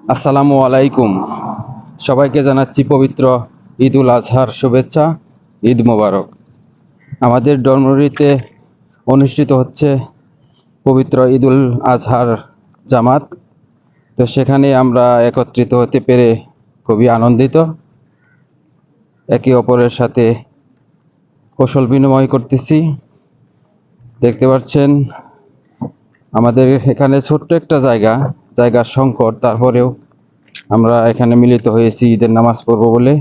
আসসালামু আলাইকুম। সবাইকে জানাচ্ছি পবিত্র ঈদ উল আজহার শুভেচ্ছা। ঈদ মোবারক। আমাদের ডরমিটরিতে অনুষ্ঠিত হচ্ছে পবিত্র ঈদ উল আজহার জামাত। তো সেখানে আমরা একত্রিত হতে পেরে খুবই আনন্দিত। একে অপরের সাথে কৌশল বিনিময় করতেছি। দেখতে পাচ্ছেন আমাদের এখানে ছোট্ট একটা জায়গার সংকট, তারপরেও আমরা এখানে মিলিত হয়েছি ঈদের নামাজ পড়ব বলে।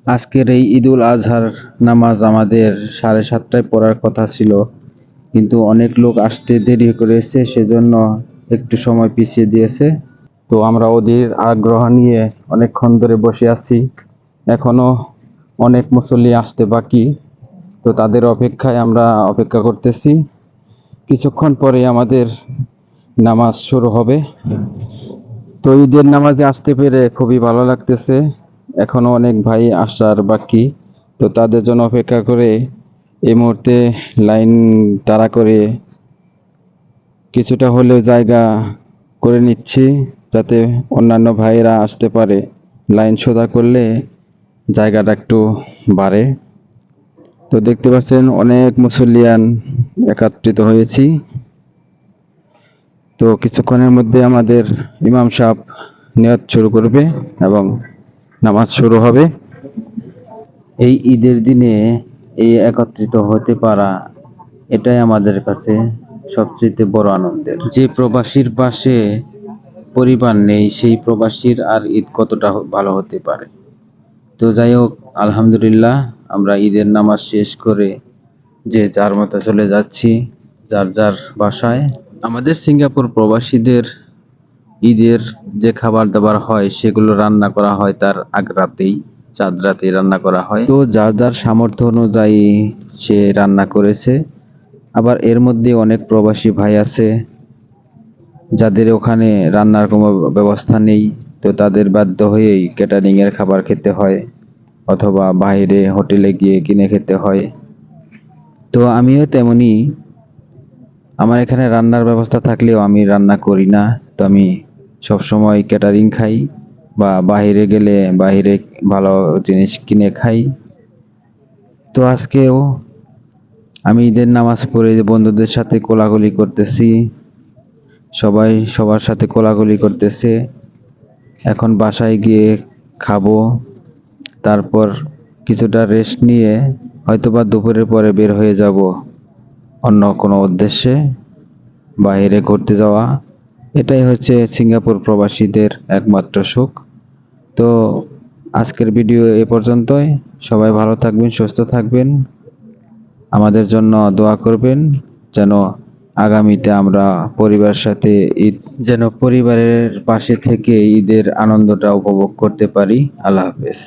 আজকের এই ঈদ উল আজহার নামাজ আমাদের 7:30টায় পড়ার কথা ছিল, কিন্তু অনেক লোক আসতে দেরি করেছে, সেজন্য একটু সময় পিছিয়ে দিয়েছে। তো আমরা ওদের আগ্রহ নিয়ে অনেকক্ষণ ধরে বসে আছি। এখনো অনেক মুসল্লি আসতে বাকি। তো তাদের অপেক্ষায় আমরা অপেক্ষা করতেছি। কিছুক্ষণ পরে আমাদের নামাজ শুরু হবে। তো ঈদের নামাজে আসতে পেরে খুবই ভালো লাগতেছে। এখনো অনেক ভাই আসার বাকি। তো তাদের জন্য অপেক্ষা করে এই মুহূর্তে লাইন তাড়া করে কিছুটা হলেও জায়গা করে নিচ্ছি, যাতে অন্যান্য ভাইয়েরা আসতে পারে। লাইন সোজা করলে জায়গাটা একটু বাড়ে। তো দেখতে পাচ্ছেন অনেক মুসল্লিয়ান একত্রিত হয়েছি। তো কিছুক্ষণের মধ্যে আমাদের ইমাম সাহেব নিয়াত শুরু করবে এবং নামাজ শুরু হবে। এই ঈদের দিনে এই একত্রিত হতে পারা, এটাই আমাদের কাছে সবচেয়ে বড় আনন্দের। যে প্রবাসীর পাশে পরিবার নেই, সেই প্রবাসীর আর ঈদ কতটা ভালো হতে পারে। তো যাই হোক, আলহামদুলিল্লাহ, আমরা ঈদের নামাজ শেষ করে যে যার মতো চলে যাচ্ছি যার যার বাসায়। আমাদের সিঙ্গাপুর প্রবাসীদের ঈদের যে খাবার দাবার হয় সেগুলো রান্না করা হয় তার আগ রাতেই, চাঁদ রাতেই রান্না করা হয়। তো যার যার সামর্থ্য অনুযায়ী সে রান্না করেছে। আবার এর মধ্যে অনেক প্রবাসী ভাই আছে যাদের ওখানে রান্নার কোনো ব্যবস্থা নেই। তো তাদের বাধ্য হয়েই ক্যাটারিং এর খাবার খেতে হয়, অথবা বাইরে হোটেলে গিয়ে কিনে খেতে হয়। তো আমিও তেমনি, আমার এখানে রান্নার ব্যবস্থা থাকলেও আমি রান্না করি না। তো আমি সবসময় ক্যাটারিং খাই, বা বাইরে গেলে বাইরে ভালো জিনিস কিনে খাই। তো আজকেও আমি ঈদের নামাজ পড়ে বন্ধুদের সাথে কোলাকুলি করতেছি। সবাই সবার সাথে কোলাকুলি করতেছে। এখন বাসায় গিয়ে খাবো, তারপর কিছুটা রেস্ট নিয়ে হয়তোবা দুপুরের পরে বের হয়ে যাব অন্য কোনো উদ্দেশ্যে, বাইরে ঘুরতে যাওয়া। এটাই হচ্ছে সিঙ্গাপুর প্রবাসীদের একমাত্র সুখ। তো আজকের ভিডিও এ পর্যন্তই। সবাই ভালো থাকবেন, সুস্থ থাকবেন, আমাদের জন্য দোয়া করবেন, যেন আগামীতে আমরা পরিবারের সাথে পরিবারের পাশে থেকে ঈদের আনন্দটা উপভোগ করতে পারি। আল্লাহ হাফেজ।